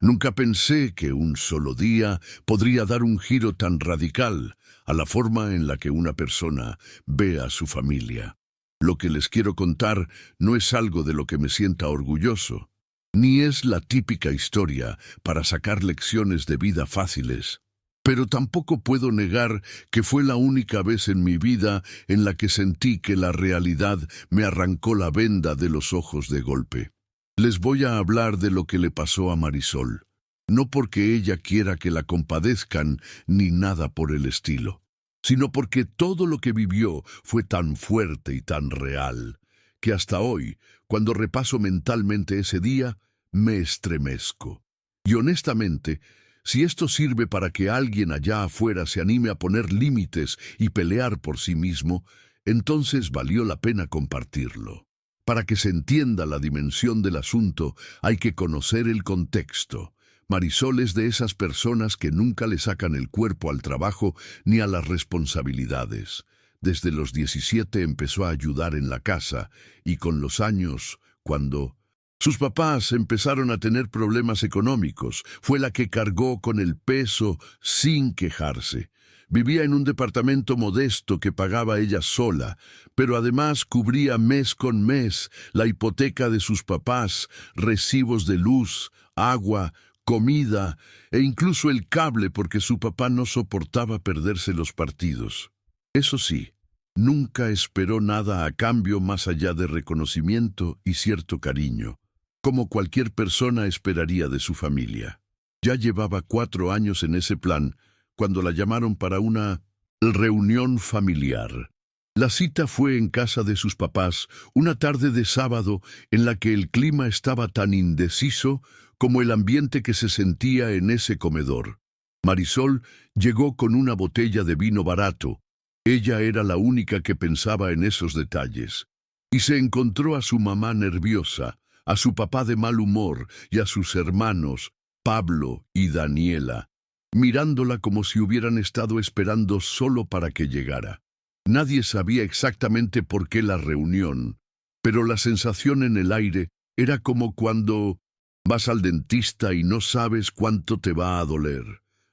Nunca pensé que un solo día podría dar un giro tan radical a la forma en la que una persona ve a su familia. Lo que les quiero contar no es algo de lo que me sienta orgulloso, ni es la típica historia para sacar lecciones de vida fáciles. Pero tampoco puedo negar que fue la única vez en mi vida en la que sentí que la realidad me arrancó la venda de los ojos de golpe. Les voy a hablar de lo que le pasó a Marisol, no porque ella quiera que la compadezcan ni nada por el estilo, sino porque todo lo que vivió fue tan fuerte y tan real, que hasta hoy, cuando repaso mentalmente ese día, me estremezco. Y honestamente, si esto sirve para que alguien allá afuera se anime a poner límites y pelear por sí mismo, entonces valió la pena compartirlo. Para que se entienda la dimensión del asunto, hay que conocer el contexto. Marisol es de esas personas que nunca le sacan el cuerpo al trabajo ni a las responsabilidades. Desde los 17 empezó a ayudar en la casa y con los años, cuando sus papás empezaron a tener problemas económicos, fue la que cargó con el peso sin quejarse. Vivía en un departamento modesto que pagaba ella sola, pero además cubría mes con mes la hipoteca de sus papás, recibos de luz, agua, comida e incluso el cable porque su papá no soportaba perderse los partidos. Eso sí, nunca esperó nada a cambio más allá de reconocimiento y cierto cariño, como cualquier persona esperaría de su familia. Ya llevaba 4 años en ese plan cuando la llamaron para una reunión familiar. La cita fue en casa de sus papás, una tarde de sábado en la que el clima estaba tan indeciso como el ambiente que se sentía en ese comedor. Marisol llegó con una botella de vino barato. Ella era la única que pensaba en esos detalles. Y se encontró a su mamá nerviosa, a su papá de mal humor y a sus hermanos, Pablo y Daniela, mirándola como si hubieran estado esperando solo para que llegara. Nadie sabía exactamente por qué la reunión, pero la sensación en el aire era como cuando vas al dentista y no sabes cuánto te va a doler.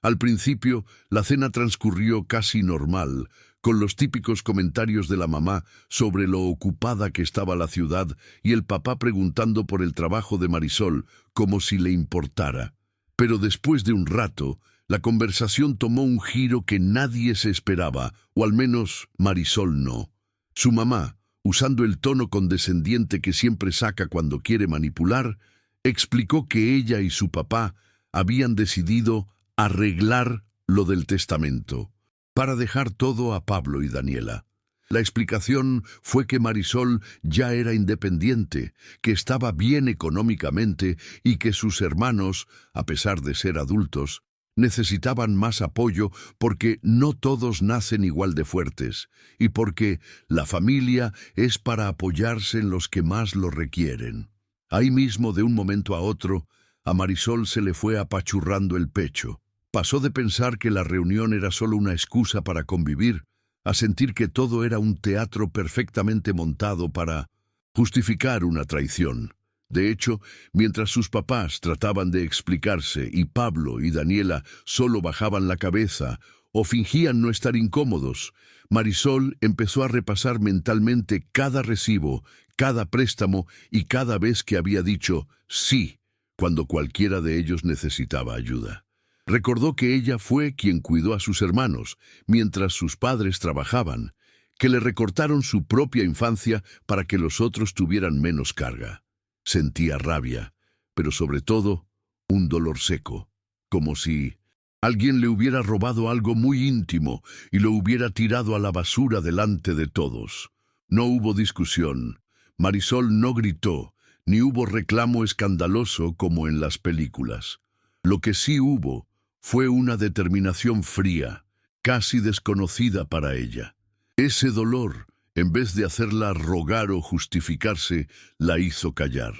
Al principio, la cena transcurrió casi normal, con los típicos comentarios de la mamá sobre lo ocupada que estaba la ciudad y el papá preguntando por el trabajo de Marisol, como si le importara. Pero después de un rato, la conversación tomó un giro que nadie se esperaba, o al menos Marisol no. Su mamá, usando el tono condescendiente que siempre saca cuando quiere manipular, explicó que ella y su papá habían decidido arreglar lo del testamento, para dejar todo a Pablo y Daniela. La explicación fue que Marisol ya era independiente, que estaba bien económicamente y que sus hermanos, a pesar de ser adultos, necesitaban más apoyo porque no todos nacen igual de fuertes y porque la familia es para apoyarse en los que más lo requieren. Ahí mismo, de un momento a otro, a Marisol se le fue apachurrando el pecho. Pasó de pensar que la reunión era solo una excusa para convivir, a sentir que todo era un teatro perfectamente montado para justificar una traición. De hecho, mientras sus papás trataban de explicarse y Pablo y Daniela solo bajaban la cabeza o fingían no estar incómodos, Marisol empezó a repasar mentalmente cada recibo, cada préstamo y cada vez que había dicho sí cuando cualquiera de ellos necesitaba ayuda. Recordó que ella fue quien cuidó a sus hermanos mientras sus padres trabajaban, que le recortaron su propia infancia para que los otros tuvieran menos carga. Sentía rabia, pero sobre todo un dolor seco, como si alguien le hubiera robado algo muy íntimo y lo hubiera tirado a la basura delante de todos. No hubo discusión. Marisol no gritó, ni hubo reclamo escandaloso como en las películas. Lo que sí hubo fue una determinación fría, casi desconocida para ella. Ese dolor, en vez de hacerla rogar o justificarse, la hizo callar.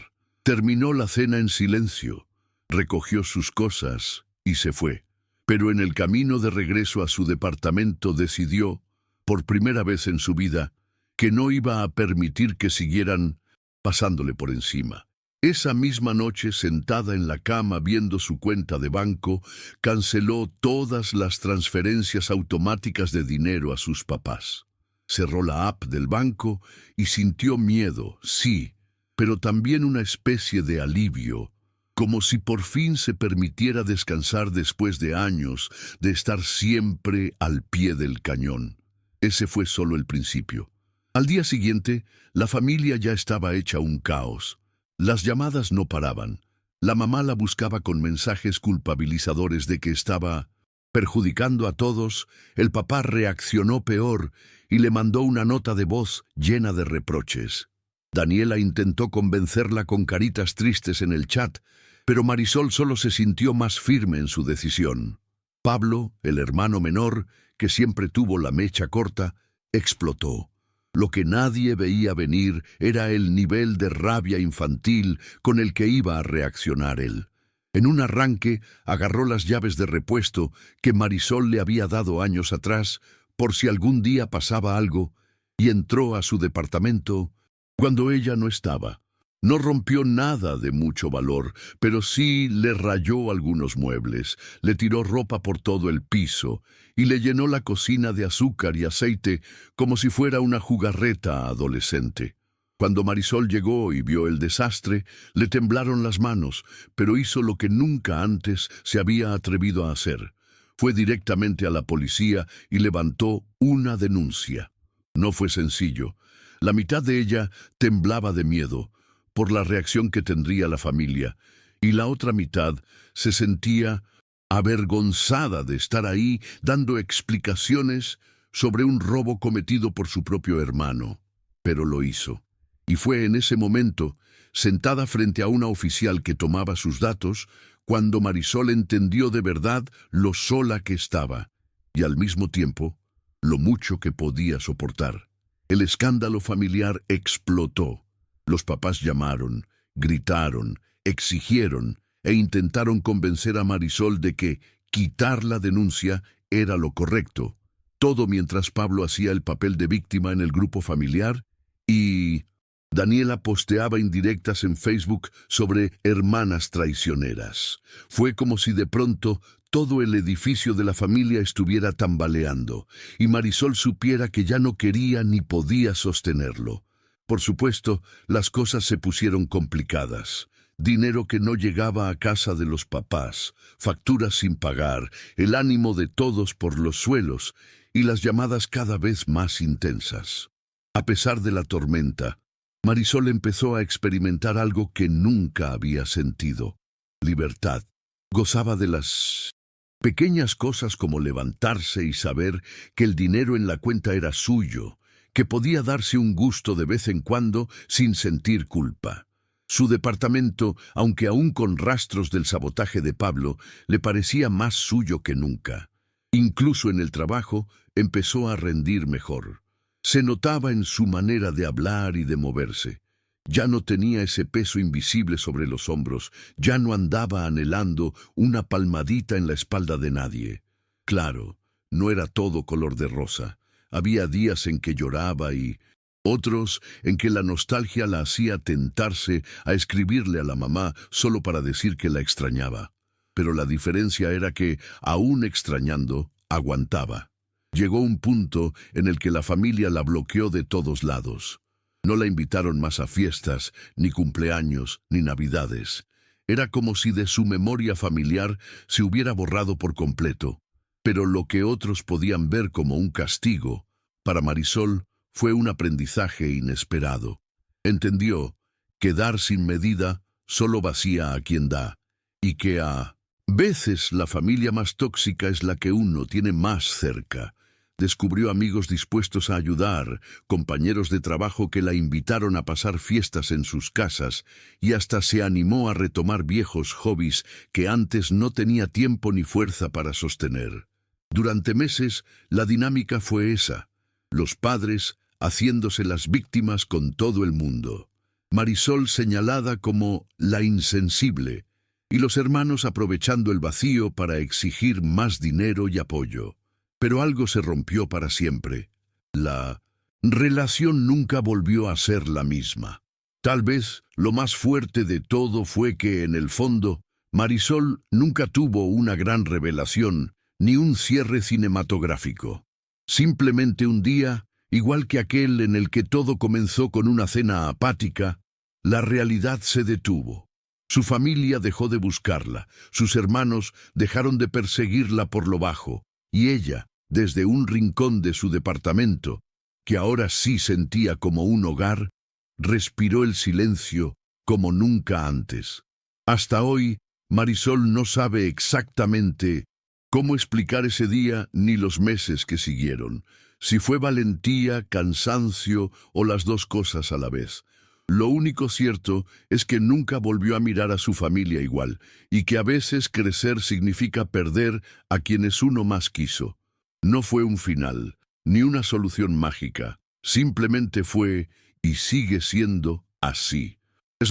Terminó la cena en silencio, recogió sus cosas y se fue. Pero en el camino de regreso a su departamento decidió, por primera vez en su vida, que no iba a permitir que siguieran pasándole por encima. Esa misma noche, sentada en la cama viendo su cuenta de banco, canceló todas las transferencias automáticas de dinero a sus papás. Cerró la app del banco y sintió miedo, sí, pero también una especie de alivio, como si por fin se permitiera descansar después de años de estar siempre al pie del cañón. Ese fue solo el principio. Al día siguiente, la familia ya estaba hecha un caos. Las llamadas no paraban. La mamá la buscaba con mensajes culpabilizadores de que estaba perjudicando a todos. El papá reaccionó peor y le mandó una nota de voz llena de reproches. Daniela intentó convencerla con caritas tristes en el chat, pero Marisol solo se sintió más firme en su decisión. Pablo, el hermano menor, que siempre tuvo la mecha corta, explotó. Lo que nadie veía venir era el nivel de rabia infantil con el que iba a reaccionar él. En un arranque, agarró las llaves de repuesto que Marisol le había dado años atrás, por si algún día pasaba algo, y entró a su departamento cuando ella no estaba. No rompió nada de mucho valor, pero sí le rayó algunos muebles, le tiró ropa por todo el piso y le llenó la cocina de azúcar y aceite como si fuera una jugarreta adolescente. Cuando Marisol llegó y vio el desastre, le temblaron las manos, pero hizo lo que nunca antes se había atrevido a hacer. Fue directamente a la policía y levantó una denuncia. No fue sencillo. La mitad de ella temblaba de miedo por la reacción que tendría la familia, y la otra mitad se sentía avergonzada de estar ahí dando explicaciones sobre un robo cometido por su propio hermano. Pero lo hizo. Y fue en ese momento, sentada frente a una oficial que tomaba sus datos, cuando Marisol entendió de verdad lo sola que estaba, y al mismo tiempo, lo mucho que podía soportar. El escándalo familiar explotó. Los papás llamaron, gritaron, exigieron e intentaron convencer a Marisol de que quitar la denuncia era lo correcto. Todo mientras Pablo hacía el papel de víctima en el grupo familiar y Daniela posteaba indirectas en Facebook sobre hermanas traicioneras. Fue como si de pronto todo el edificio de la familia estuviera tambaleando y Marisol supiera que ya no quería ni podía sostenerlo. Por supuesto, las cosas se pusieron complicadas. Dinero que no llegaba a casa de los papás, facturas sin pagar, el ánimo de todos por los suelos y las llamadas cada vez más intensas. A pesar de la tormenta, Marisol empezó a experimentar algo que nunca había sentido: libertad. Gozaba de las pequeñas cosas como levantarse y saber que el dinero en la cuenta era suyo, que podía darse un gusto de vez en cuando sin sentir culpa. Su departamento, aunque aún con rastros del sabotaje de Pablo, le parecía más suyo que nunca. Incluso en el trabajo empezó a rendir mejor. Se notaba en su manera de hablar y de moverse. Ya no tenía ese peso invisible sobre los hombros, ya no andaba anhelando una palmadita en la espalda de nadie. Claro, no era todo color de rosa. Había días en que lloraba y otros en que la nostalgia la hacía tentarse a escribirle a la mamá solo para decir que la extrañaba. Pero la diferencia era que, aún extrañando, aguantaba. Llegó un punto en el que la familia la bloqueó de todos lados. No la invitaron más a fiestas, ni cumpleaños, ni navidades. Era como si de su memoria familiar se hubiera borrado por completo. Pero lo que otros podían ver como un castigo, para Marisol fue un aprendizaje inesperado. Entendió que dar sin medida solo vacía a quien da, y que a veces la familia más tóxica es la que uno tiene más cerca. Descubrió amigos dispuestos a ayudar, compañeros de trabajo que la invitaron a pasar fiestas en sus casas, y hasta se animó a retomar viejos hobbies que antes no tenía tiempo ni fuerza para sostener. Durante meses, la dinámica fue esa: los padres haciéndose las víctimas con todo el mundo, Marisol señalada como la insensible, y los hermanos aprovechando el vacío para exigir más dinero y apoyo. Pero algo se rompió para siempre. La relación nunca volvió a ser la misma. Tal vez lo más fuerte de todo fue que, en el fondo, Marisol nunca tuvo una gran revelación, ni un cierre cinematográfico. Simplemente un día, igual que aquel en el que todo comenzó con una cena apática, la realidad se detuvo. Su familia dejó de buscarla, sus hermanos dejaron de perseguirla por lo bajo, y ella, desde un rincón de su departamento, que ahora sí sentía como un hogar, respiró el silencio como nunca antes. Hasta hoy, Marisol no sabe exactamente cómo explicar ese día ni los meses que siguieron, si fue valentía, cansancio o las dos cosas a la vez. Lo único cierto es que nunca volvió a mirar a su familia igual, y que a veces crecer significa perder a quienes uno más quiso. No fue un final, ni una solución mágica, simplemente fue, y sigue siendo, así.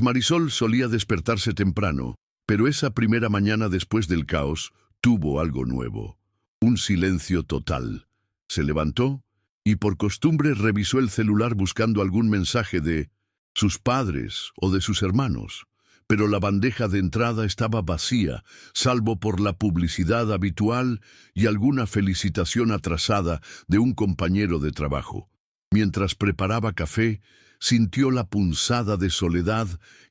Marisol solía despertarse temprano, pero esa primera mañana después del caos tuvo algo nuevo. Un silencio total. Se levantó y por costumbre revisó el celular buscando algún mensaje de sus padres o de sus hermanos, pero la bandeja de entrada estaba vacía, salvo por la publicidad habitual y alguna felicitación atrasada de un compañero de trabajo. Mientras preparaba café, sintió la punzada de soledad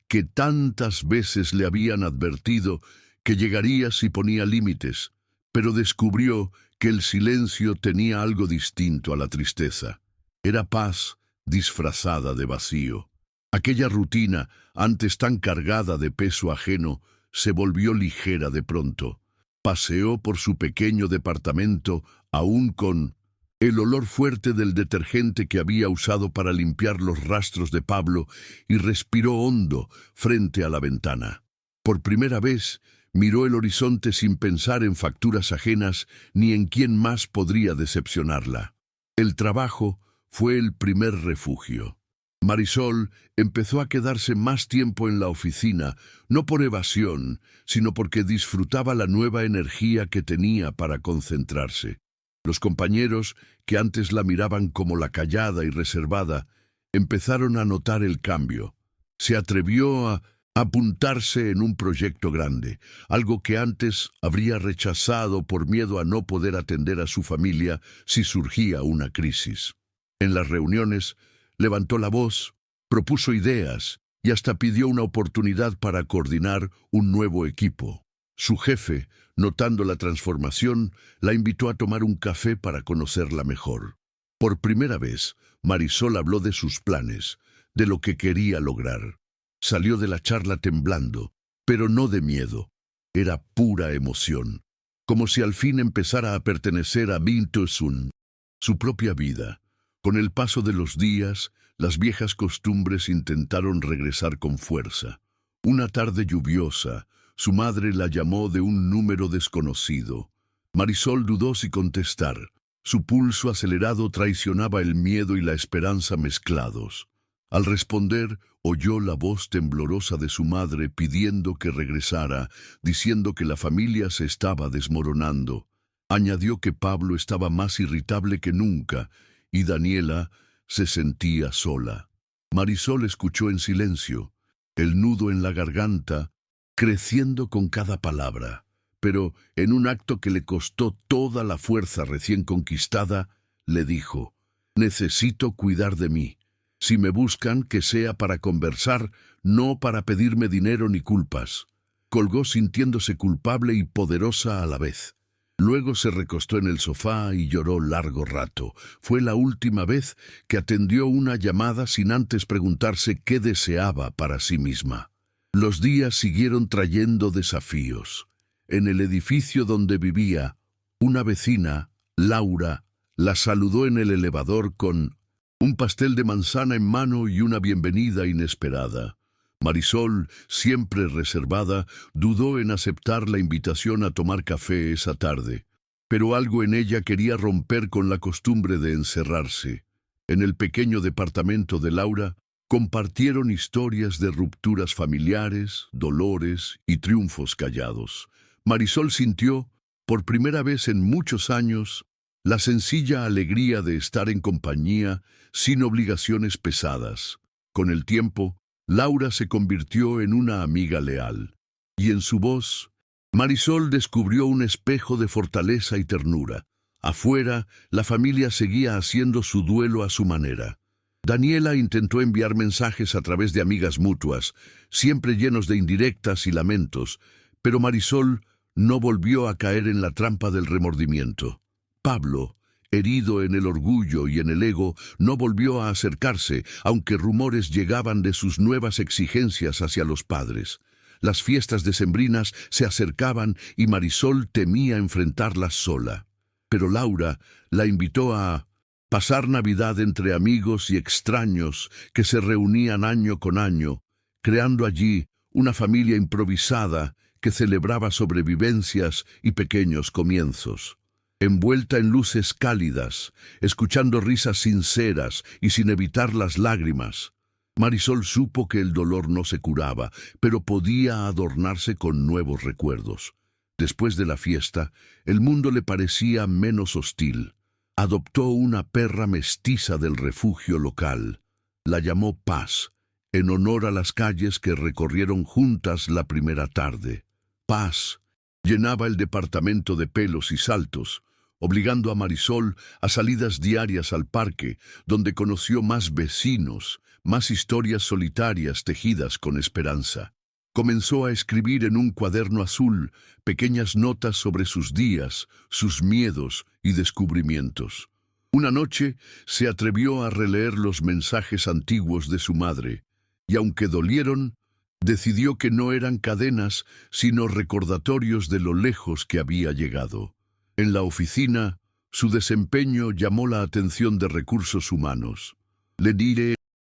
que tantas veces le habían advertido que llegaría si ponía límites, pero descubrió que el silencio tenía algo distinto a la tristeza. Era paz disfrazada de vacío. Aquella rutina, antes tan cargada de peso ajeno, se volvió ligera de pronto. Paseó por su pequeño departamento, aún con el olor fuerte del detergente que había usado para limpiar los rastros de Pablo, y respiró hondo frente a la ventana. Por primera vez, miró el horizonte sin pensar en facturas ajenas ni en quién más podría decepcionarla. El trabajo fue el primer refugio. Marisol empezó a quedarse más tiempo en la oficina, no por evasión, sino porque disfrutaba la nueva energía que tenía para concentrarse. Los compañeros, que antes la miraban como la callada y reservada, empezaron a notar el cambio. Se atrevió a apuntarse en un proyecto grande, algo que antes habría rechazado por miedo a no poder atender a su familia si surgía una crisis. En las reuniones, levantó la voz, propuso ideas y hasta pidió una oportunidad para coordinar un nuevo equipo. Su jefe, notando la transformación, la invitó a tomar un café para conocerla mejor. Por primera vez, Marisol habló de sus planes, de lo que quería lograr. Salió de la charla temblando, pero no de miedo. Era pura emoción, como si al fin empezara a pertenecer a Bintosun, su propia vida. Con el paso de los días, las viejas costumbres intentaron regresar con fuerza. Una tarde lluviosa, su madre la llamó de un número desconocido. Marisol dudó si contestar. Su pulso acelerado traicionaba el miedo y la esperanza mezclados. Al responder, oyó la voz temblorosa de su madre pidiendo que regresara, diciendo que la familia se estaba desmoronando. Añadió que Pablo estaba más irritable que nunca, y Daniela se sentía sola. Marisol escuchó en silencio, el nudo en la garganta, creciendo con cada palabra, pero en un acto que le costó toda la fuerza recién conquistada, le dijo: «Necesito cuidar de mí. Si me buscan, que sea para conversar, no para pedirme dinero ni culpas». Colgó sintiéndose culpable y poderosa a la vez. Luego se recostó en el sofá y lloró largo rato. Fue la última vez que atendió una llamada sin antes preguntarse qué deseaba para sí misma. Los días siguieron trayendo desafíos. En el edificio donde vivía, una vecina, Laura, la saludó en el elevador con un pastel de manzana en mano y una bienvenida inesperada. Marisol, siempre reservada, dudó en aceptar la invitación a tomar café esa tarde, pero algo en ella quería romper con la costumbre de encerrarse. En el pequeño departamento de Laura, compartieron historias de rupturas familiares, dolores y triunfos callados. Marisol sintió, por primera vez en muchos años, la sencilla alegría de estar en compañía sin obligaciones pesadas. Con el tiempo, Laura se convirtió en una amiga leal, y en su voz, Marisol descubrió un espejo de fortaleza y ternura. Afuera, la familia seguía haciendo su duelo a su manera. Daniela intentó enviar mensajes a través de amigas mutuas, siempre llenos de indirectas y lamentos, pero Marisol no volvió a caer en la trampa del remordimiento. Pablo, herido en el orgullo y en el ego, no volvió a acercarse, aunque rumores llegaban de sus nuevas exigencias hacia los padres. Las fiestas decembrinas se acercaban y Marisol temía enfrentarlas sola. Pero Laura la invitó a pasar Navidad entre amigos y extraños que se reunían año con año, creando allí una familia improvisada que celebraba sobrevivencias y pequeños comienzos. Envuelta en luces cálidas, escuchando risas sinceras y sin evitar las lágrimas, Marisol supo que el dolor no se curaba, pero podía adornarse con nuevos recuerdos. Después de la fiesta, el mundo le parecía menos hostil. Adoptó una perra mestiza del refugio local. La llamó Paz, en honor a las calles que recorrieron juntas la primera tarde. Paz llenaba el departamento de pelos y saltos, obligando a Marisol a salidas diarias al parque, donde conoció más vecinos, más historias solitarias tejidas con esperanza. Comenzó a escribir en un cuaderno azul pequeñas notas sobre sus días, sus miedos y descubrimientos. Una noche se atrevió a releer los mensajes antiguos de su madre, y aunque dolieron, decidió que no eran cadenas, sino recordatorios de lo lejos que había llegado. En la oficina, su desempeño llamó la atención de recursos humanos. Lenire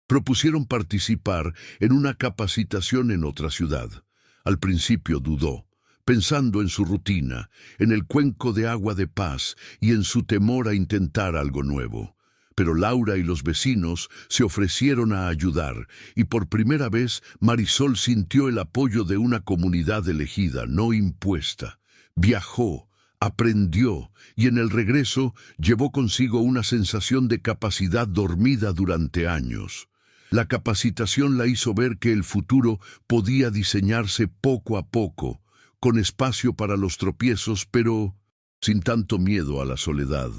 propusieron participar en una capacitación en otra ciudad. Al principio dudó, pensando en su rutina, en el cuenco de agua de Paz y en su temor a intentar algo nuevo. Pero Laura y los vecinos se ofrecieron a ayudar, y por primera vez Marisol sintió el apoyo de una comunidad elegida, no impuesta. Viajó, aprendió, y en el regreso llevó consigo una sensación de capacidad dormida durante años. La capacitación la hizo ver que el futuro podía diseñarse poco a poco, con espacio para los tropiezos, pero sin tanto miedo a la soledad.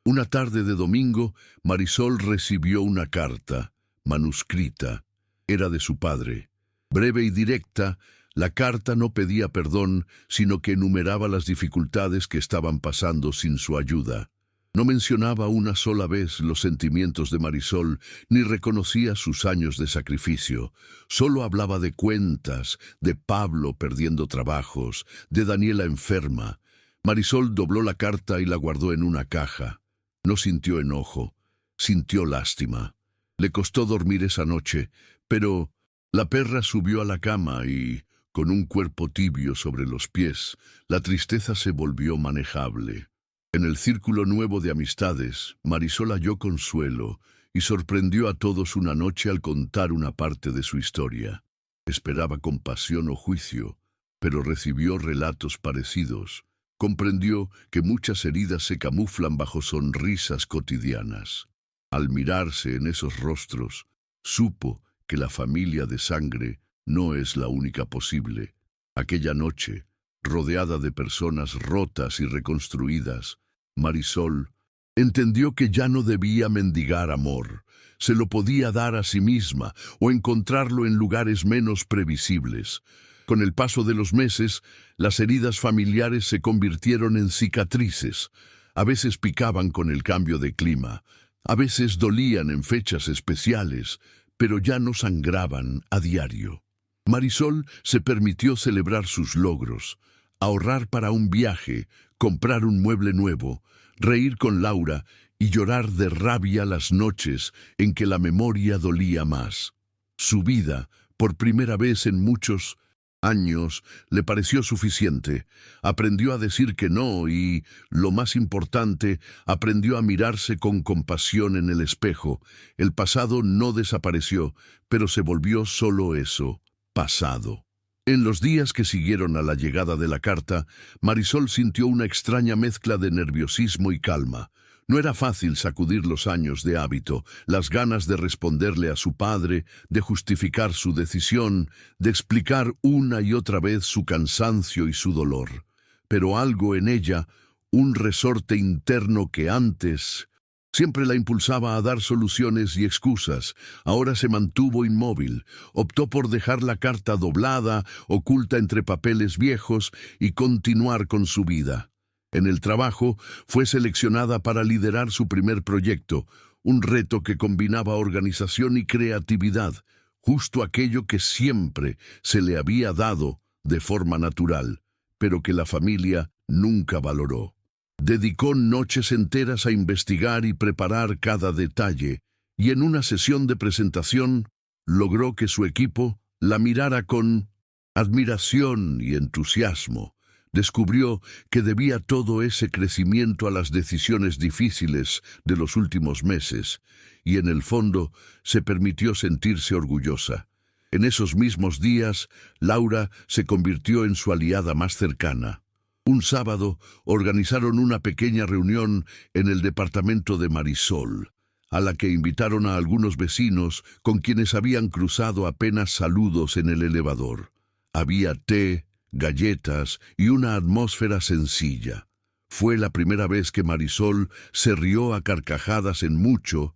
Una tarde de domingo, Marisol recibió una carta, manuscrita. Era de su padre. Breve y directa, la carta no pedía perdón, sino que enumeraba las dificultades que estaban pasando sin su ayuda. No mencionaba una sola vez los sentimientos de Marisol, ni reconocía sus años de sacrificio. Solo hablaba de cuentas, de Pablo perdiendo trabajos, de Daniela enferma. Marisol dobló la carta y la guardó en una caja. No sintió enojo, sintió lástima. Le costó dormir esa noche, pero la perra subió a la cama y, con un cuerpo tibio sobre los pies, la tristeza se volvió manejable. En el círculo nuevo de amistades, Marisol halló consuelo y sorprendió a todos una noche al contar una parte de su historia. Esperaba compasión o juicio, pero recibió relatos parecidos. Comprendió que muchas heridas se camuflan bajo sonrisas cotidianas. Al mirarse en esos rostros, supo que la familia de sangre no es la única posible. Aquella noche, rodeada de personas rotas y reconstruidas, Marisol entendió que ya no debía mendigar amor, se lo podía dar a sí misma o encontrarlo en lugares menos previsibles. Con el paso de los meses, las heridas familiares se convirtieron en cicatrices. A veces picaban con el cambio de clima, a veces dolían en fechas especiales, pero ya no sangraban a diario. Marisol se permitió celebrar sus logros, ahorrar para un viaje, comprar un mueble nuevo, reír con Laura y llorar de rabia las noches en que la memoria dolía más. Su vida, por primera vez en muchos años, le pareció suficiente. Aprendió a decir que no y, lo más importante, aprendió a mirarse con compasión en el espejo. El pasado no desapareció, pero se volvió solo eso, pasado. En los días que siguieron a la llegada de la carta, Marisol sintió una extraña mezcla de nerviosismo y calma. No era fácil sacudir los años de hábito, las ganas de responderle a su padre, de justificar su decisión, de explicar una y otra vez su cansancio y su dolor. Pero algo en ella, un resorte interno que antes siempre la impulsaba a dar soluciones y excusas, ahora se mantuvo inmóvil, optó por dejar la carta doblada, oculta entre papeles viejos, y continuar con su vida. En el trabajo, fue seleccionada para liderar su primer proyecto, un reto que combinaba organización y creatividad, justo aquello que siempre se le había dado de forma natural, pero que la familia nunca valoró. Dedicó noches enteras a investigar y preparar cada detalle, y en una sesión de presentación logró que su equipo la mirara con admiración y entusiasmo. Descubrió que debía todo ese crecimiento a las decisiones difíciles de los últimos meses, y en el fondo se permitió sentirse orgullosa. En esos mismos días, Laura se convirtió en su aliada más cercana. Un sábado organizaron una pequeña reunión en el departamento de Marisol, a la que invitaron a algunos vecinos con quienes habían cruzado apenas saludos en el elevador. Había té, galletas y una atmósfera sencilla. Fue la primera vez que Marisol se rió a carcajadas en mucho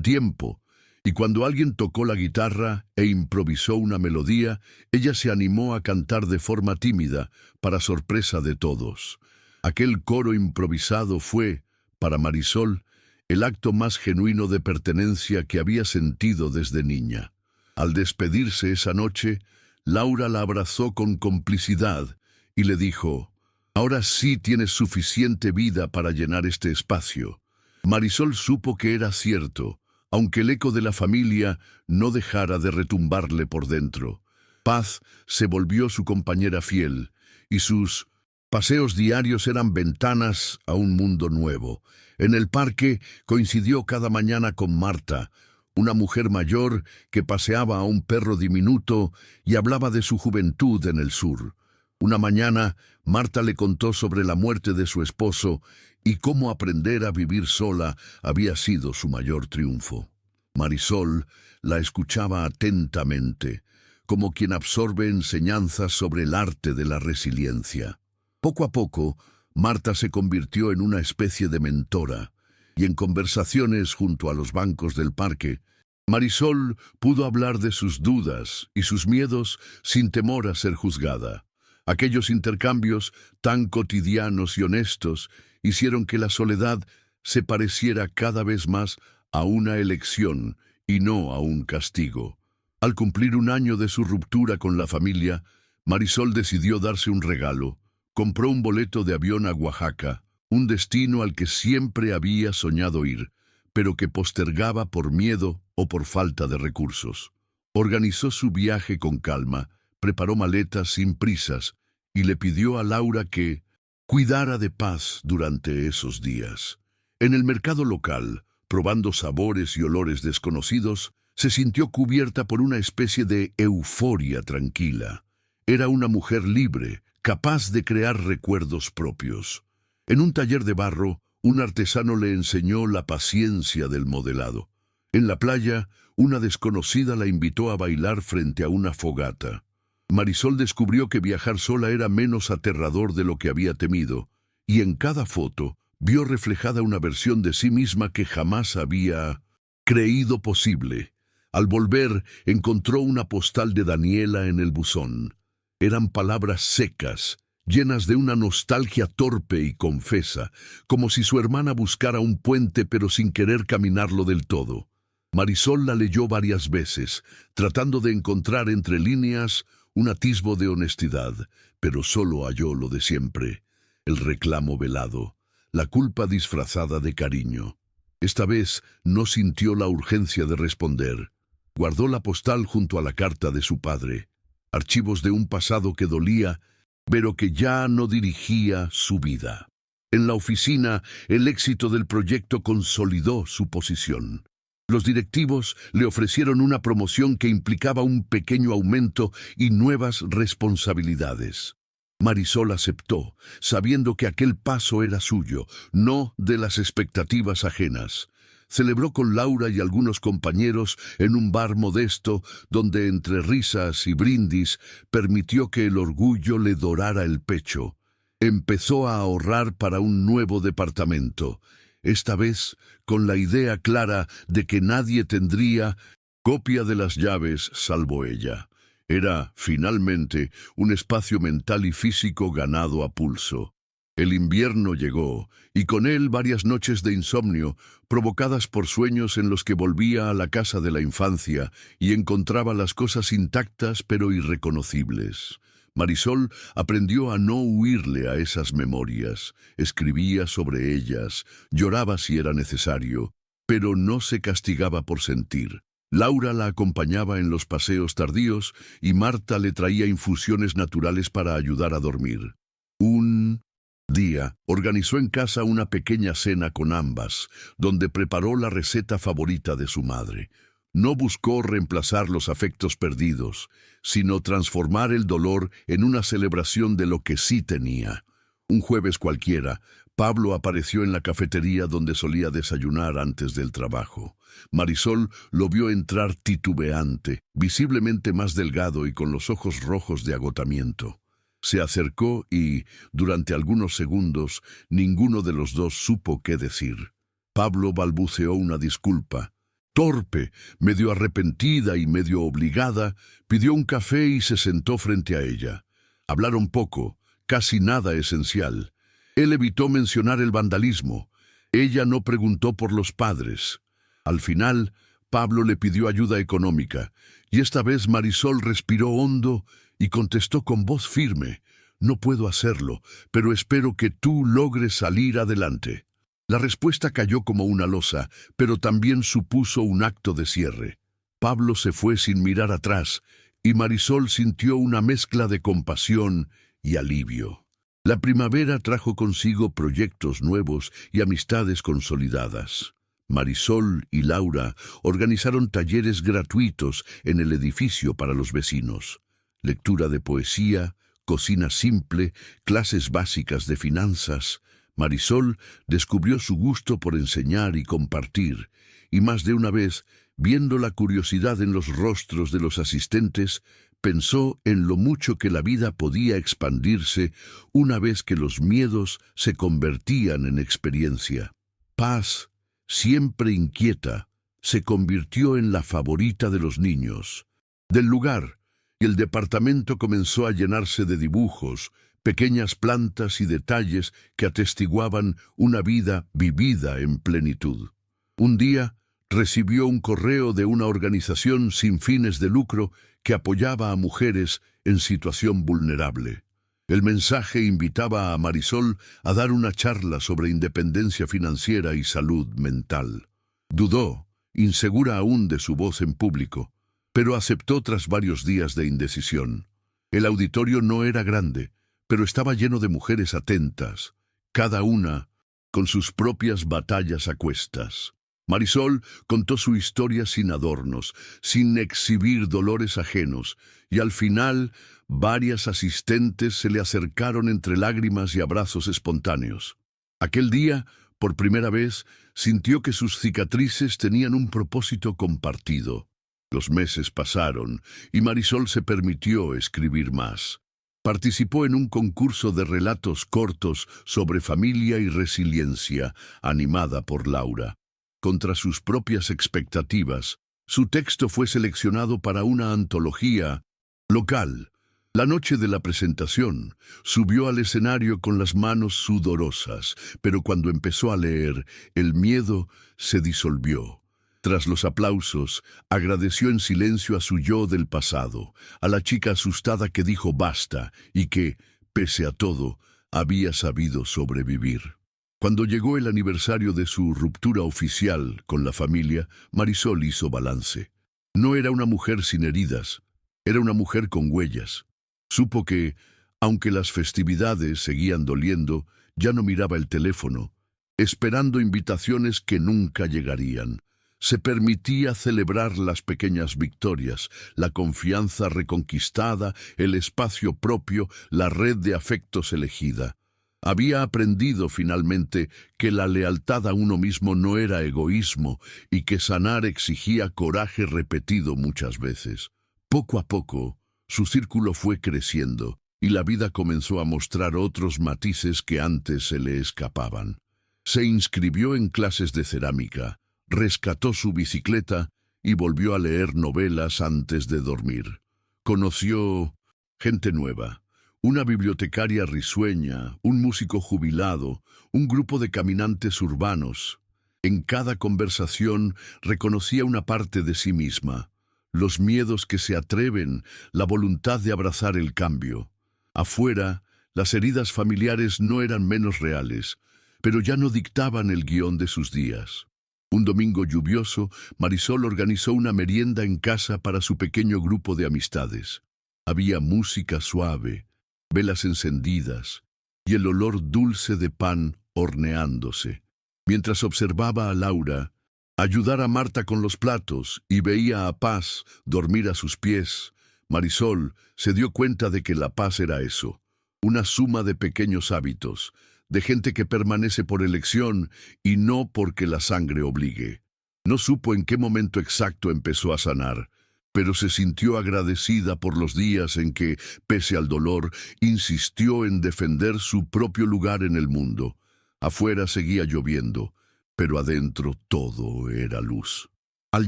tiempo, y cuando alguien tocó la guitarra e improvisó una melodía, ella se animó a cantar de forma tímida, para sorpresa de todos. Aquel coro improvisado fue, para Marisol, el acto más genuino de pertenencia que había sentido desde niña. Al despedirse esa noche, Laura la abrazó con complicidad y le dijo: «Ahora sí tienes suficiente vida para llenar este espacio». Marisol supo que era cierto, aunque el eco de la familia no dejara de retumbarle por dentro. Paz se volvió su compañera fiel, y sus paseos diarios eran ventanas a un mundo nuevo. En el parque coincidió cada mañana con Marta, una mujer mayor que paseaba a un perro diminuto y hablaba de su juventud en el sur. Una mañana, Marta le contó sobre la muerte de su esposo y cómo aprender a vivir sola había sido su mayor triunfo. Marisol la escuchaba atentamente, como quien absorbe enseñanzas sobre el arte de la resiliencia. Poco a poco, Marta se convirtió en una especie de mentora, y en conversaciones junto a los bancos del parque, Marisol pudo hablar de sus dudas y sus miedos sin temor a ser juzgada. Aquellos intercambios tan cotidianos y honestos hicieron que la soledad se pareciera cada vez más a una elección y no a un castigo. Al cumplir un año de su ruptura con la familia, Marisol decidió darse un regalo. Compró un boleto de avión a Oaxaca, un destino al que siempre había soñado ir, pero que postergaba por miedo o por falta de recursos. Organizó su viaje con calma, preparó maletas sin prisas y le pidió a Laura que cuidara de Paz durante esos días. En el mercado local, probando sabores y olores desconocidos, se sintió cubierta por una especie de euforia tranquila. Era una mujer libre, capaz de crear recuerdos propios. En un taller de barro, un artesano le enseñó la paciencia del modelado. En la playa, una desconocida la invitó a bailar frente a una fogata. Marisol descubrió que viajar sola era menos aterrador de lo que había temido, y en cada foto vio reflejada una versión de sí misma que jamás había creído posible. Al volver, encontró una postal de Daniela en el buzón. Eran palabras secas, llenas de una nostalgia torpe y confesa, como si su hermana buscara un puente pero sin querer caminarlo del todo. Marisol la leyó varias veces, tratando de encontrar entre líneas un atisbo de honestidad, pero solo halló lo de siempre: el reclamo velado, la culpa disfrazada de cariño. Esta vez no sintió la urgencia de responder. Guardó la postal junto a la carta de su padre, archivos de un pasado que dolía, pero que ya no dirigía su vida. En la oficina, el éxito del proyecto consolidó su posición. Los directivos le ofrecieron una promoción que implicaba un pequeño aumento y nuevas responsabilidades. Marisol aceptó, sabiendo que aquel paso era suyo, no de las expectativas ajenas. Celebró con Laura y algunos compañeros en un bar modesto, donde entre risas y brindis permitió que el orgullo le dorara el pecho. Empezó a ahorrar para un nuevo departamento, esta vez con la idea clara de que nadie tendría copia de las llaves salvo ella. Era, finalmente, un espacio mental y físico ganado a pulso. El invierno llegó, y con él varias noches de insomnio, provocadas por sueños en los que volvía a la casa de la infancia y encontraba las cosas intactas pero irreconocibles. Marisol aprendió a no huirle a esas memorias, escribía sobre ellas, lloraba si era necesario, pero no se castigaba por sentir. Laura la acompañaba en los paseos tardíos y Marta le traía infusiones naturales para ayudar a dormir. Un día organizó en casa una pequeña cena con ambas, donde preparó la receta favorita de su madre. No buscó reemplazar los afectos perdidos, sino transformar el dolor en una celebración de lo que sí tenía. Un jueves cualquiera, Pablo apareció en la cafetería donde solía desayunar antes del trabajo. Marisol lo vio entrar titubeante, visiblemente más delgado y con los ojos rojos de agotamiento. Se acercó y, durante algunos segundos, ninguno de los dos supo qué decir. Pablo balbuceó una disculpa. Torpe, medio arrepentida y medio obligada, pidió un café y se sentó frente a ella. Hablaron poco, casi nada esencial. Él evitó mencionar el vandalismo. Ella no preguntó por los padres. Al final, Pablo le pidió ayuda económica, y esta vez Marisol respiró hondo y contestó con voz firme: «No puedo hacerlo, pero espero que tú logres salir adelante». La respuesta cayó como una losa, pero también supuso un acto de cierre. Pablo se fue sin mirar atrás, y Marisol sintió una mezcla de compasión y alivio. La primavera trajo consigo proyectos nuevos y amistades consolidadas. Marisol y Laura organizaron talleres gratuitos en el edificio para los vecinos. Lectura de poesía, cocina simple, clases básicas de finanzas. Marisol descubrió su gusto por enseñar y compartir, y más de una vez, viendo la curiosidad en los rostros de los asistentes, pensó en lo mucho que la vida podía expandirse una vez que los miedos se convertían en experiencia. Paz, siempre inquieta, se convirtió en la favorita de los niños. Del lugar, el departamento comenzó a llenarse de dibujos, pequeñas plantas y detalles que atestiguaban una vida vivida en plenitud. Un día, recibió un correo de una organización sin fines de lucro que apoyaba a mujeres en situación vulnerable. El mensaje invitaba a Marisol a dar una charla sobre independencia financiera y salud mental. Dudó, insegura aún de su voz en público, pero aceptó tras varios días de indecisión. El auditorio no era grande, pero estaba lleno de mujeres atentas, cada una con sus propias batallas a cuestas. Marisol contó su historia sin adornos, sin exhibir dolores ajenos, y al final varias asistentes se le acercaron entre lágrimas y abrazos espontáneos. Aquel día, por primera vez, sintió que sus cicatrices tenían un propósito compartido. Los meses pasaron y Marisol se permitió escribir más. Participó en un concurso de relatos cortos sobre familia y resiliencia, animada por Laura. Contra sus propias expectativas, su texto fue seleccionado para una antología local. La noche de la presentación, subió al escenario con las manos sudorosas, pero cuando empezó a leer, el miedo se disolvió. Tras los aplausos, agradeció en silencio a su yo del pasado, a la chica asustada que dijo basta y que, pese a todo, había sabido sobrevivir. Cuando llegó el aniversario de su ruptura oficial con la familia, Marisol hizo balance. No era una mujer sin heridas, era una mujer con huellas. Supo que, aunque las festividades seguían doliendo, ya no miraba el teléfono, esperando invitaciones que nunca llegarían. Se permitía celebrar las pequeñas victorias, la confianza reconquistada, el espacio propio, la red de afectos elegida. Había aprendido finalmente que la lealtad a uno mismo no era egoísmo y que sanar exigía coraje repetido muchas veces. Poco a poco, su círculo fue creciendo y la vida comenzó a mostrar otros matices que antes se le escapaban. Se inscribió en clases de cerámica, rescató su bicicleta y volvió a leer novelas antes de dormir. Conoció gente nueva, una bibliotecaria risueña, un músico jubilado, un grupo de caminantes urbanos. En cada conversación reconocía una parte de sí misma, los miedos que se atreven, la voluntad de abrazar el cambio. Afuera, las heridas familiares no eran menos reales, pero ya no dictaban el guión de sus días. Un domingo lluvioso, Marisol organizó una merienda en casa para su pequeño grupo de amistades. Había música suave, velas encendidas y el olor dulce de pan horneándose. Mientras observaba a Laura ayudar a Marta con los platos y veía a Paz dormir a sus pies, Marisol se dio cuenta de que la paz era eso, una suma de pequeños hábitos, de gente que permanece por elección y no porque la sangre obligue. No supo en qué momento exacto empezó a sanar, pero se sintió agradecida por los días en que, pese al dolor, insistió en defender su propio lugar en el mundo. Afuera seguía lloviendo, pero adentro todo era luz. Al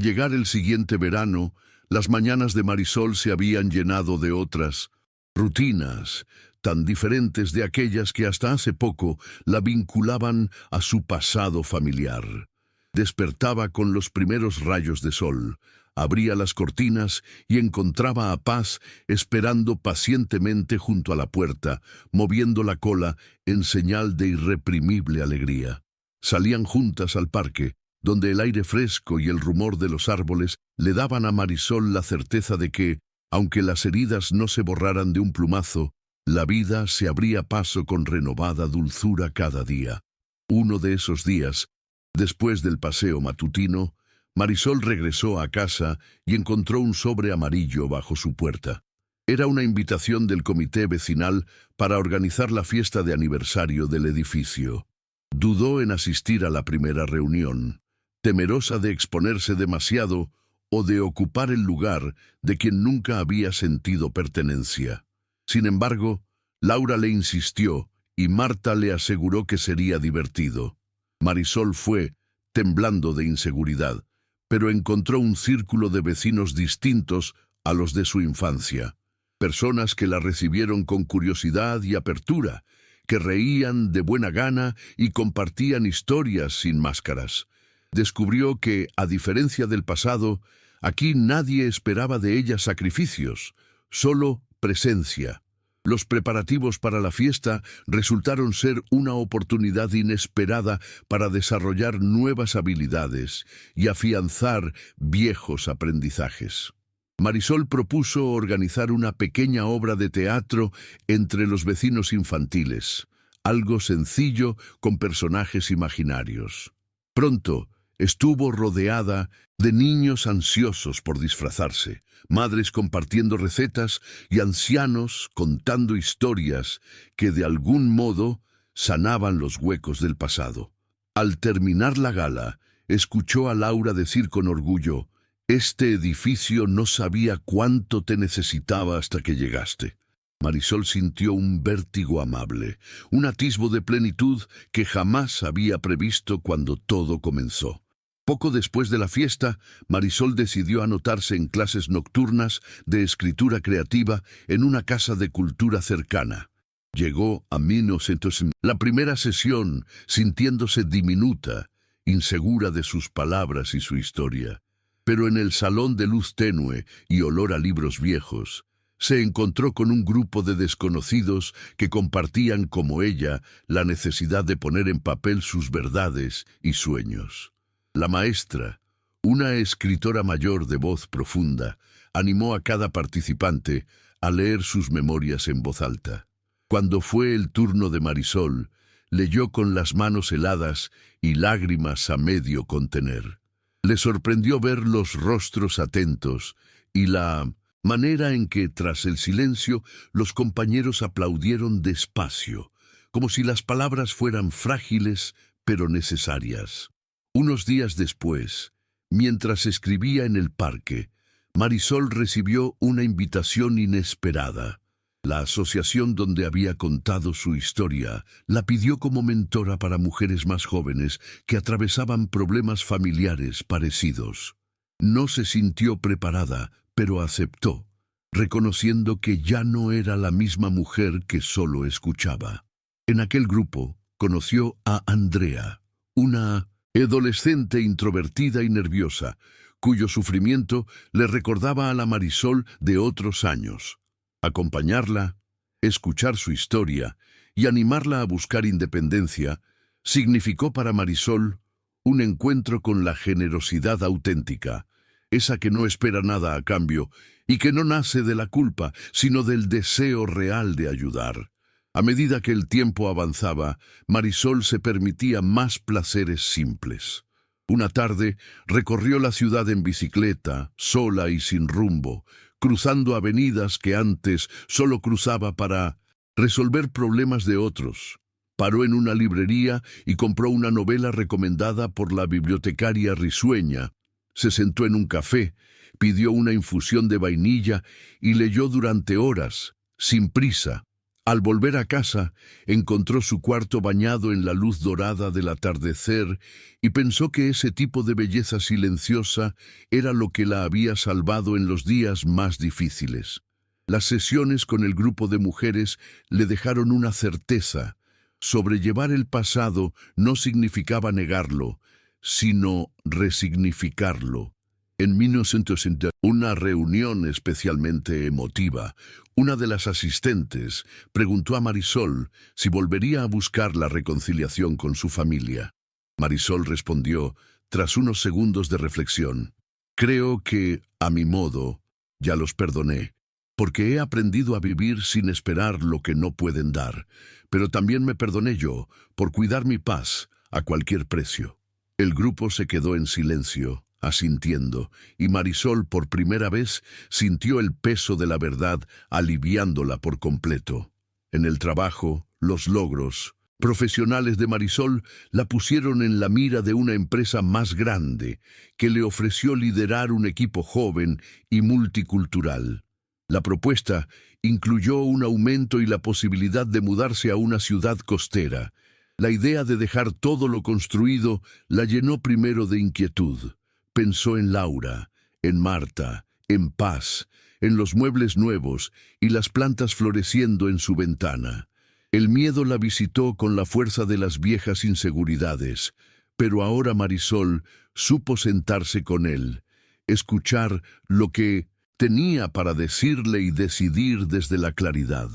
llegar el siguiente verano, las mañanas de Marisol se habían llenado de otras rutinas, tan diferentes de aquellas que hasta hace poco la vinculaban a su pasado familiar. Despertaba con los primeros rayos de sol, abría las cortinas y encontraba a Paz esperando pacientemente junto a la puerta, moviendo la cola en señal de irreprimible alegría. Salían juntas al parque, donde el aire fresco y el rumor de los árboles le daban a Marisol la certeza de que, aunque las heridas no se borraran de un plumazo, la vida se abría paso con renovada dulzura cada día. Uno de esos días, después del paseo matutino, Marisol regresó a casa y encontró un sobre amarillo bajo su puerta. Era una invitación del comité vecinal para organizar la fiesta de aniversario del edificio. Dudó en asistir a la primera reunión, temerosa de exponerse demasiado o de ocupar el lugar de quien nunca había sentido pertenencia. Sin embargo, Laura le insistió y Marta le aseguró que sería divertido. Marisol fue, temblando de inseguridad, pero encontró un círculo de vecinos distintos a los de su infancia. Personas que la recibieron con curiosidad y apertura, que reían de buena gana y compartían historias sin máscaras. Descubrió que, a diferencia del pasado, aquí nadie esperaba de ella sacrificios, solo presencia. Los preparativos para la fiesta resultaron ser una oportunidad inesperada para desarrollar nuevas habilidades y afianzar viejos aprendizajes. Marisol propuso organizar una pequeña obra de teatro entre los vecinos infantiles, algo sencillo con personajes imaginarios. Pronto estuvo rodeada de niños ansiosos por disfrazarse, madres compartiendo recetas y ancianos contando historias que de algún modo sanaban los huecos del pasado. Al terminar la gala, escuchó a Laura decir con orgullo: «Este edificio no sabía cuánto te necesitaba hasta que llegaste». Marisol sintió un vértigo amable, un atisbo de plenitud que jamás había previsto cuando todo comenzó. Poco después de la fiesta, Marisol decidió anotarse en clases nocturnas de escritura creativa en una casa de cultura cercana. Llegó a 1900, la primera sesión, sintiéndose diminuta, insegura de sus palabras y su historia. Pero en el salón de luz tenue y olor a libros viejos, se encontró con un grupo de desconocidos que compartían como ella la necesidad de poner en papel sus verdades y sueños. La maestra, una escritora mayor de voz profunda, animó a cada participante a leer sus memorias en voz alta. Cuando fue el turno de Marisol, leyó con las manos heladas y lágrimas a medio contener. Le sorprendió ver los rostros atentos y la manera en que, tras el silencio, los compañeros aplaudieron despacio, como si las palabras fueran frágiles pero necesarias. Unos días después, mientras escribía en el parque, Marisol recibió una invitación inesperada. La asociación donde había contado su historia la pidió como mentora para mujeres más jóvenes que atravesaban problemas familiares parecidos. No se sintió preparada, pero aceptó, reconociendo que ya no era la misma mujer que solo escuchaba. En aquel grupo conoció a Andrea, una adolescente introvertida y nerviosa, cuyo sufrimiento le recordaba a la Marisol de otros años. Acompañarla, escuchar su historia y animarla a buscar independencia significó para Marisol un encuentro con la generosidad auténtica, esa que no espera nada a cambio y que no nace de la culpa, sino del deseo real de ayudar. A medida que el tiempo avanzaba, Marisol se permitía más placeres simples. Una tarde recorrió la ciudad en bicicleta, sola y sin rumbo, cruzando avenidas que antes solo cruzaba para resolver problemas de otros. Paró en una librería y compró una novela recomendada por la bibliotecaria risueña. Se sentó en un café, pidió una infusión de vainilla y leyó durante horas, sin prisa. Al volver a casa, encontró su cuarto bañado en la luz dorada del atardecer y pensó que ese tipo de belleza silenciosa era lo que la había salvado en los días más difíciles. Las sesiones con el grupo de mujeres le dejaron una certeza. Sobrellevar el pasado no significaba negarlo, sino resignificarlo. En 1960, una reunión especialmente emotiva, una de las asistentes preguntó a Marisol si volvería a buscar la reconciliación con su familia. Marisol respondió, tras unos segundos de reflexión, «Creo que, a mi modo, ya los perdoné, porque he aprendido a vivir sin esperar lo que no pueden dar, pero también me perdoné yo por cuidar mi paz a cualquier precio». El grupo se quedó en silencio, asintiendo, y Marisol por primera vez sintió el peso de la verdad aliviándola por completo. En el trabajo, los logros profesionales de Marisol la pusieron en la mira de una empresa más grande que le ofreció liderar un equipo joven y multicultural. La propuesta incluyó un aumento y la posibilidad de mudarse a una ciudad costera. La idea de dejar todo lo construido la llenó primero de inquietud. Pensó en Laura, en Marta, en Paz, en los muebles nuevos y las plantas floreciendo en su ventana. El miedo la visitó con la fuerza de las viejas inseguridades, pero ahora Marisol supo sentarse con él, escuchar lo que tenía para decirle y decidir desde la claridad.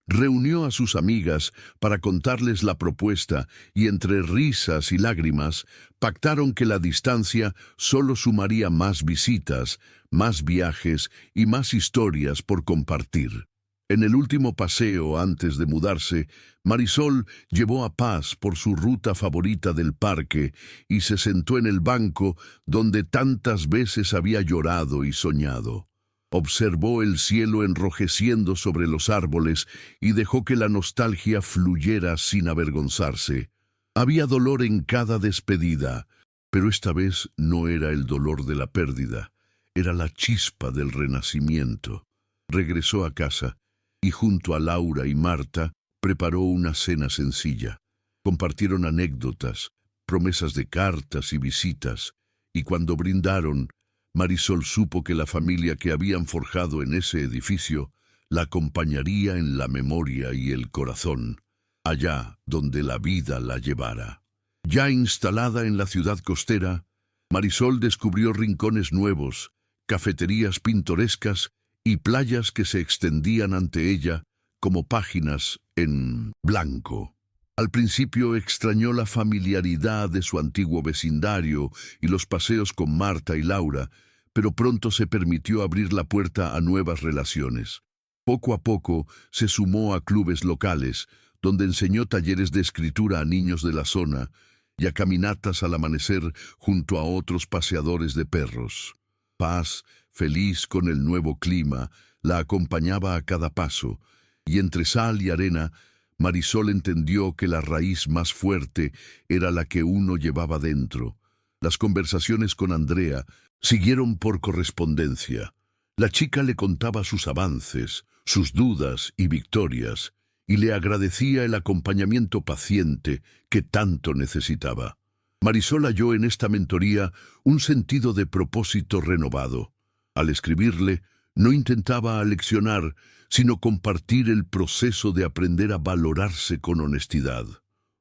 Reunió a sus amigas para contarles la propuesta y entre risas y lágrimas pactaron que la distancia solo sumaría más visitas, más viajes y más historias por compartir. En el último paseo antes de mudarse, Marisol llevó a Paz por su ruta favorita del parque y se sentó en el banco donde tantas veces había llorado y soñado. Observó el cielo enrojeciendo sobre los árboles y dejó que la nostalgia fluyera sin avergonzarse. Había dolor en cada despedida, pero esta vez no era el dolor de la pérdida, era la chispa del renacimiento. Regresó a casa y junto a Laura y Marta preparó una cena sencilla. Compartieron anécdotas, promesas de cartas y visitas, y cuando brindaron, Marisol supo que la familia que habían forjado en ese edificio la acompañaría en la memoria y el corazón, allá donde la vida la llevara. Ya instalada en la ciudad costera, Marisol descubrió rincones nuevos, cafeterías pintorescas y playas que se extendían ante ella como páginas en blanco. Al principio extrañó la familiaridad de su antiguo vecindario y los paseos con Marta y Laura, pero pronto se permitió abrir la puerta a nuevas relaciones. Poco a poco se sumó a clubes locales, donde enseñó talleres de escritura a niños de la zona, y a caminatas al amanecer junto a otros paseadores de perros. Paz, feliz con el nuevo clima, la acompañaba a cada paso, y entre sal y arena, Marisol entendió que la raíz más fuerte era la que uno llevaba dentro. Las conversaciones con Andrea siguieron por correspondencia. La chica le contaba sus avances, sus dudas y victorias, y le agradecía el acompañamiento paciente que tanto necesitaba. Marisol halló en esta mentoría un sentido de propósito renovado. Al escribirle, no intentaba aleccionar, sino compartir el proceso de aprender a valorarse con honestidad.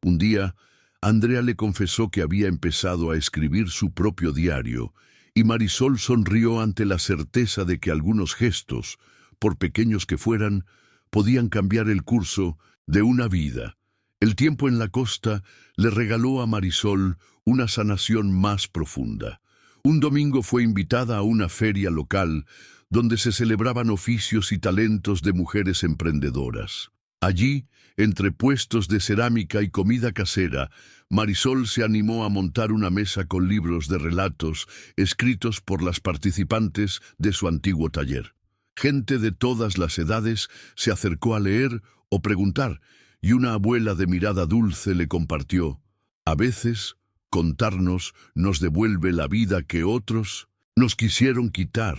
Un día, Andrea le confesó que había empezado a escribir su propio diario, y Marisol sonrió ante la certeza de que algunos gestos, por pequeños que fueran, podían cambiar el curso de una vida. El tiempo en la costa le regaló a Marisol una sanación más profunda. Un domingo fue invitada a una feria local donde se celebraban oficios y talentos de mujeres emprendedoras. Allí, entre puestos de cerámica y comida casera, Marisol se animó a montar una mesa con libros de relatos escritos por las participantes de su antiguo taller. Gente de todas las edades se acercó a leer o preguntar, y una abuela de mirada dulce le compartió: «A veces, contarnos nos devuelve la vida que otros nos quisieron quitar».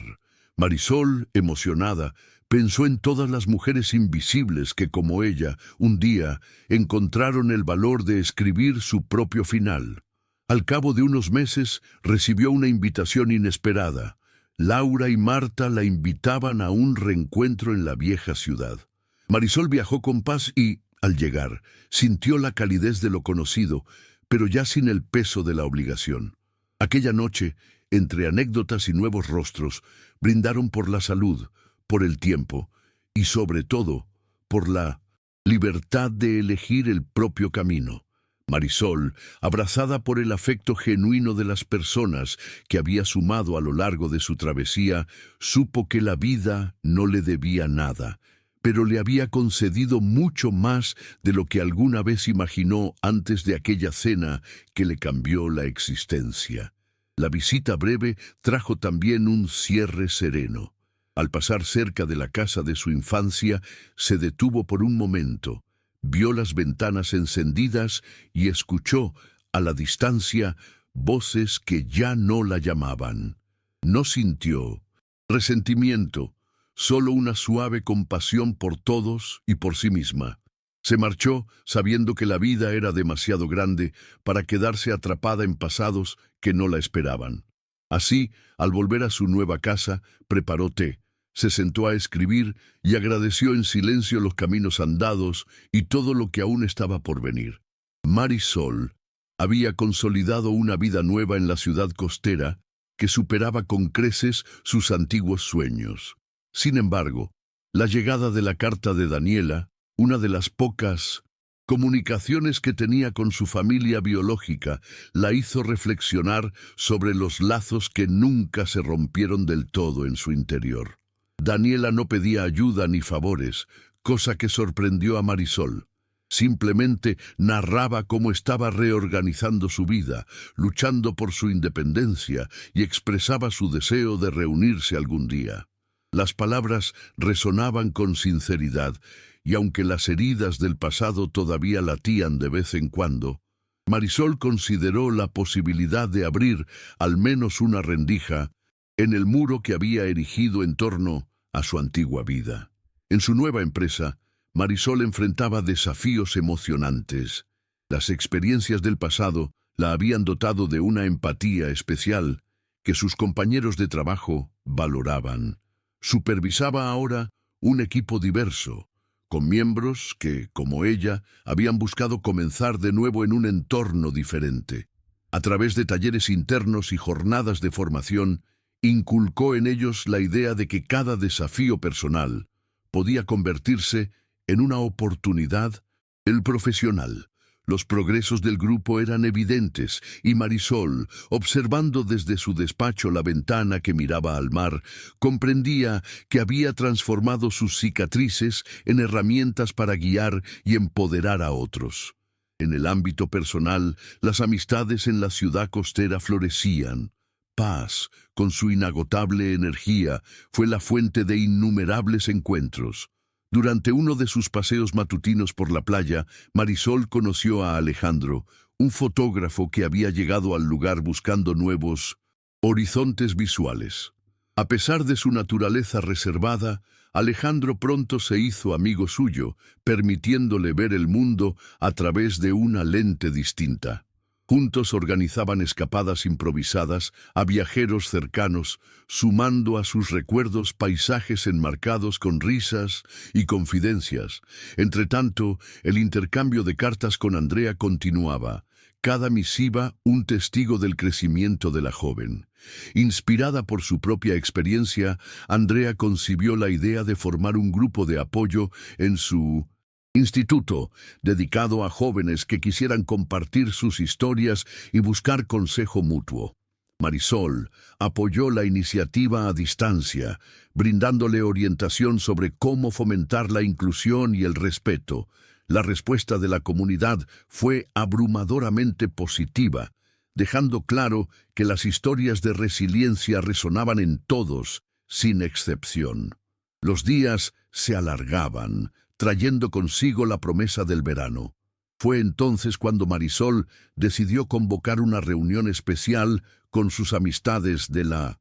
Marisol, emocionada, pensó en todas las mujeres invisibles que, como ella, un día encontraron el valor de escribir su propio final. Al cabo de unos meses, recibió una invitación inesperada. Laura y Marta la invitaban a un reencuentro en la vieja ciudad. Marisol viajó con paz y, al llegar, sintió la calidez de lo conocido, pero ya sin el peso de la obligación. Aquella noche, entre anécdotas y nuevos rostros, brindaron por la salud, por el tiempo y, sobre todo, por la libertad de elegir el propio camino. Marisol, abrazada por el afecto genuino de las personas que había sumado a lo largo de su travesía, supo que la vida no le debía nada, pero le había concedido mucho más de lo que alguna vez imaginó antes de aquella cena que le cambió la existencia. La visita breve trajo también un cierre sereno. Al pasar cerca de la casa de su infancia, se detuvo por un momento, vio las ventanas encendidas y escuchó, a la distancia, voces que ya no la llamaban. No sintió resentimiento, solo una suave compasión por todos y por sí misma. Se marchó sabiendo que la vida era demasiado grande para quedarse atrapada en pasados que no la esperaban. Así, al volver a su nueva casa, preparó té, se sentó a escribir y agradeció en silencio los caminos andados y todo lo que aún estaba por venir. Marisol había consolidado una vida nueva en la ciudad costera que superaba con creces sus antiguos sueños. Sin embargo, la llegada de la carta de Daniela, una de las pocas comunicaciones que tenía con su familia biológica, la hizo reflexionar sobre los lazos que nunca se rompieron del todo en su interior. Daniela no pedía ayuda ni favores, cosa que sorprendió a Marisol. Simplemente narraba cómo estaba reorganizando su vida, luchando por su independencia, y expresaba su deseo de reunirse algún día. Las palabras resonaban con sinceridad, y aunque las heridas del pasado todavía latían de vez en cuando, Marisol consideró la posibilidad de abrir al menos una rendija en el muro que había erigido en torno a su antigua vida. En su nueva empresa, Marisol enfrentaba desafíos emocionantes. Las experiencias del pasado la habían dotado de una empatía especial que sus compañeros de trabajo valoraban. Supervisaba ahora un equipo diverso, con miembros que, como ella, habían buscado comenzar de nuevo en un entorno diferente. A través de talleres internos y jornadas de formación, inculcó en ellos la idea de que cada desafío personal podía convertirse en una oportunidad. El profesional. Los progresos del grupo eran evidentes y Marisol, observando desde su despacho la ventana que miraba al mar, comprendía que había transformado sus cicatrices en herramientas para guiar y empoderar a otros. En el ámbito personal, las amistades en la ciudad costera florecían. Paz, con su inagotable energía, fue la fuente de innumerables encuentros. Durante uno de sus paseos matutinos por la playa, Marisol conoció a Alejandro, un fotógrafo que había llegado al lugar buscando nuevos horizontes visuales. A pesar de su naturaleza reservada, Alejandro pronto se hizo amigo suyo, permitiéndole ver el mundo a través de una lente distinta. Juntos organizaban escapadas improvisadas a viajeros cercanos, sumando a sus recuerdos paisajes enmarcados con risas y confidencias. Entretanto, el intercambio de cartas con Andrea continuaba, cada misiva un testigo del crecimiento de la joven. Inspirada por su propia experiencia, Andrea concibió la idea de formar un grupo de apoyo en su instituto, dedicado a jóvenes que quisieran compartir sus historias y buscar consejo mutuo. Marisol apoyó la iniciativa a distancia, brindándole orientación sobre cómo fomentar la inclusión y el respeto. La respuesta de la comunidad fue abrumadoramente positiva, dejando claro que las historias de resiliencia resonaban en todos, sin excepción. Los días se alargaban, trayendo consigo la promesa del verano. Fue entonces cuando Marisol decidió convocar una reunión especial con sus amistades de la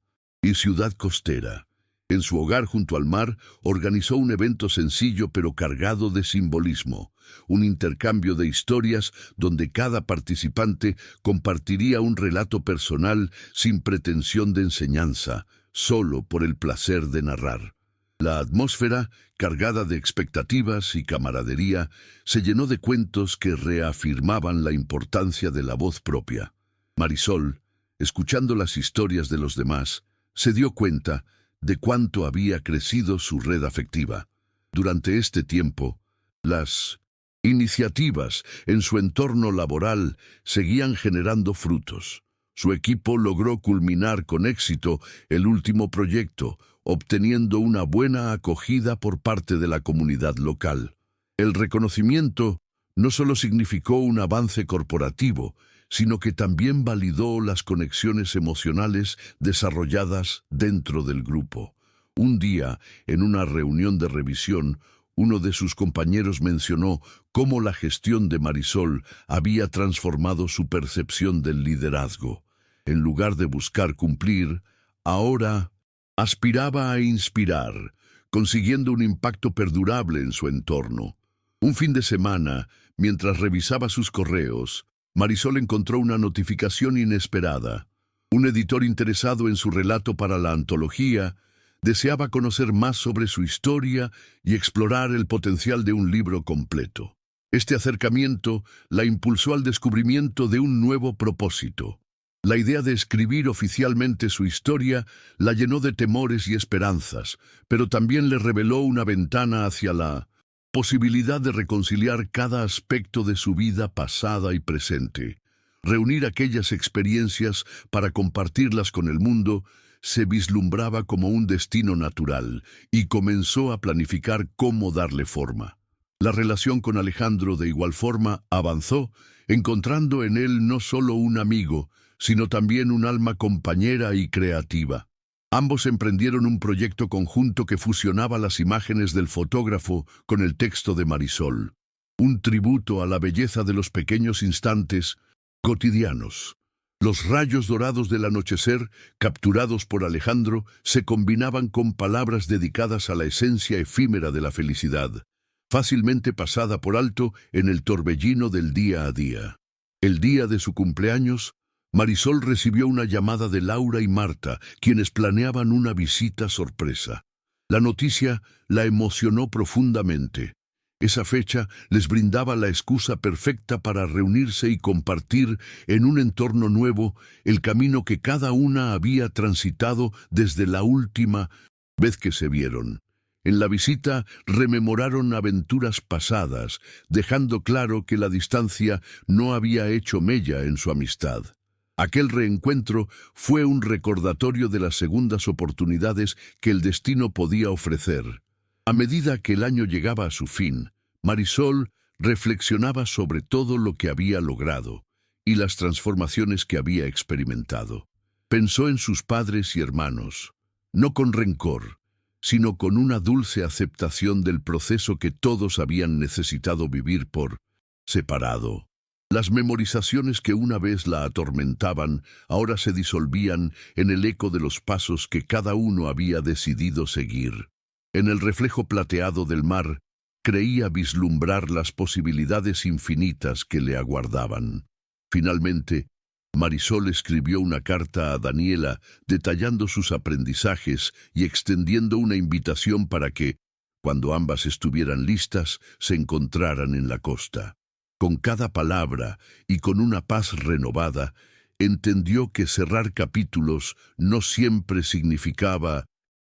ciudad costera. En su hogar junto al mar, organizó un evento sencillo pero cargado de simbolismo, un intercambio de historias donde cada participante compartiría un relato personal sin pretensión de enseñanza, solo por el placer de narrar. La atmósfera, cargada de expectativas y camaradería, se llenó de cuentos que reafirmaban la importancia de la voz propia. Marisol, escuchando las historias de los demás, se dio cuenta de cuánto había crecido su red afectiva. Durante este tiempo, las iniciativas en su entorno laboral seguían generando frutos. Su equipo logró culminar con éxito el último proyecto, obteniendo una buena acogida por parte de la comunidad local. El reconocimiento no solo significó un avance corporativo, sino que también validó las conexiones emocionales desarrolladas dentro del grupo. Un día, en una reunión de revisión, uno de sus compañeros mencionó cómo la gestión de Marisol había transformado su percepción del liderazgo. En lugar de buscar cumplir, ahora aspiraba a inspirar, consiguiendo un impacto perdurable en su entorno. Un fin de semana, mientras revisaba sus correos, Marisol encontró una notificación inesperada. Un editor interesado en su relato para la antología deseaba conocer más sobre su historia y explorar el potencial de un libro completo. Este acercamiento la impulsó al descubrimiento de un nuevo propósito. La idea de escribir oficialmente su historia la llenó de temores y esperanzas, pero también le reveló una ventana hacia la posibilidad de reconciliar cada aspecto de su vida pasada y presente. Reunir aquellas experiencias para compartirlas con el mundo se vislumbraba como un destino natural y comenzó a planificar cómo darle forma. La relación con Alejandro de igual forma avanzó, encontrando en él no solo un amigo, sino también un alma compañera y creativa. Ambos emprendieron un proyecto conjunto que fusionaba las imágenes del fotógrafo con el texto de Marisol, un tributo a la belleza de los pequeños instantes cotidianos. Los rayos dorados del anochecer, capturados por Alejandro, se combinaban con palabras dedicadas a la esencia efímera de la felicidad, fácilmente pasada por alto en el torbellino del día a día. El día de su cumpleaños, Marisol recibió una llamada de Laura y Marta, quienes planeaban una visita sorpresa. La noticia la emocionó profundamente. Esa fecha les brindaba la excusa perfecta para reunirse y compartir en un entorno nuevo el camino que cada una había transitado desde la última vez que se vieron. En la visita rememoraron aventuras pasadas, dejando claro que la distancia no había hecho mella en su amistad. Aquel reencuentro fue un recordatorio de las segundas oportunidades que el destino podía ofrecer. A medida que el año llegaba a su fin, Marisol reflexionaba sobre todo lo que había logrado y las transformaciones que había experimentado. Pensó en sus padres y hermanos, no con rencor, sino con una dulce aceptación del proceso que todos habían necesitado vivir por separado. Las memorizaciones que una vez la atormentaban ahora se disolvían en el eco de los pasos que cada uno había decidido seguir. En el reflejo plateado del mar, creía vislumbrar las posibilidades infinitas que le aguardaban. Finalmente, Marisol escribió una carta a Daniela detallando sus aprendizajes y extendiendo una invitación para que, cuando ambas estuvieran listas, se encontraran en la costa. Con cada palabra y con una paz renovada, entendió que cerrar capítulos no siempre significaba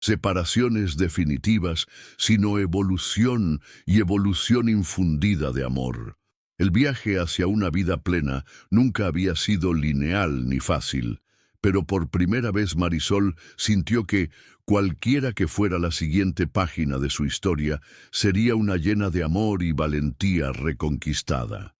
separaciones definitivas, sino evolución y evolución infundida de amor. El viaje hacia una vida plena nunca había sido lineal ni fácil, pero por primera vez Marisol sintió que, cualquiera que fuera la siguiente página de su historia, sería una llena de amor y valentía reconquistada.